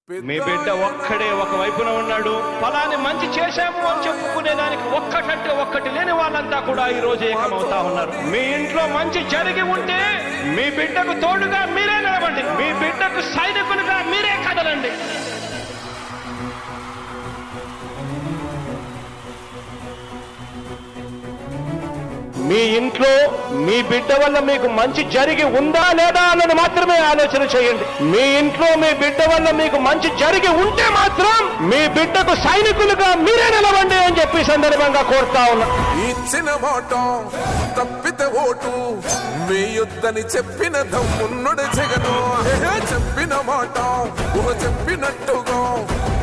మీ బిడ్డ ఒక్కడే ఒక వైపున ఉన్నాడు. ఫలాన్ని మంచి చేశాము అని చెప్పుకునేదానికి ఒక్కటంటే ఒక్కటి లేని వాళ్ళంతా కూడా ఈ రోజు ఏకమవుతా ఉన్నారు. మీ ఇంట్లో మంచి జరిగి ఉంటే మీ బిడ్డకు తోడుగా మీరే నిలబండి, మీ బిడ్డకు సైనికులుగా మీరే కదలండి. మీ ఇంట్లో మీ బిడ్డ వల్ల మీకు మంచి జరిగి ఉందా లేదా అన్నది మాత్రమే ఆలోచన చేయండి. మీ ఇంట్లో మీ బిడ్డ వల్ల మీకు మంచి జరిగి ఉంటే మాత్రం మీ బిడ్డకు సైనికులుగా మీరే నిలవండి అని చెప్పి సందర్భంగా కోరుతా ఉన్నా. ఇచ్చిన మాట తప్పితే ఓటు మీ యుద్ధని చెప్పిన దమ్మున్నడు జగను. చెప్పిన మాట చెప్పినట్టుగా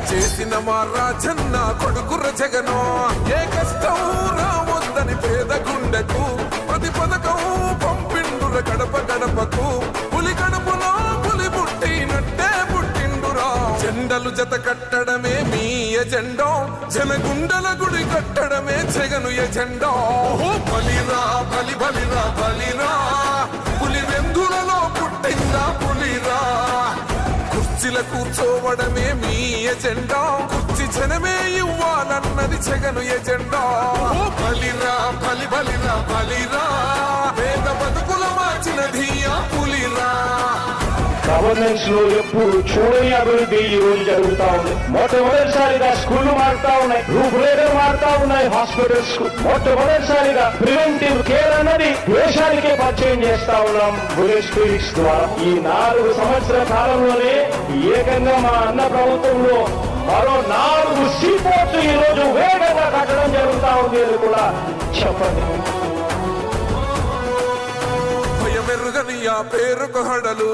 చేసిన మా రాజన్న కొడుకుర జగను. ఏ కష్టం రావద్దని పేద గుండెకు ప్రతి పథకం పంపిండుర గడప గడపకు. పులి గడపలో పులి పుట్టినట్టే పుట్టిండురా. జెండలు జత కట్టడమే మీ ఎజెండా, జనగుండల గుడి కట్టడమే జగను ఎజెండా. బలిరా బలి బలిరా బలిరా, పులి వెందులలో పుట్టిందా పులిరా. కుర్చీల కూర్చోవడమే మీ ఎజెండా, కుర్చీ జనమే ఇవ్వాలన్నది జగను ఎజెండా. బలిరా బలి బలిరా బలిరా, పేద బతుకుల మార్చినది ఆ పులిరా. గవర్నెన్స్ లో ఎప్పుడు చూడని అభివృద్ధి ఈ రోజు జరుగుతా ఉంది. మొట్టమొదటిసారిగా స్కూళ్లు మారుతా ఉన్నాయి, రూపురేఖలు మారుతా ఉన్నాయి. హాస్పిటల్స్ మొట్టమొదటిసారిగా ప్రివెంటివ్ కేర్ అన్నది దేశానికే పరిచయం చేస్తా ఉన్నాం బుల్లెట్ క్లినిక్స్ ద్వారా. ఈ 4 సంవత్సరాల కాలంలోనే ఏకంగా మా అన్న ప్రభుత్వంలో మరో 4 సీపోర్ట్స్ ఈ రోజు వేగంగా కట్టడం జరుగుతా ఉంది అని కూడా చెప్పండి. భయమెరుగని ఆ పేరుకు హడలు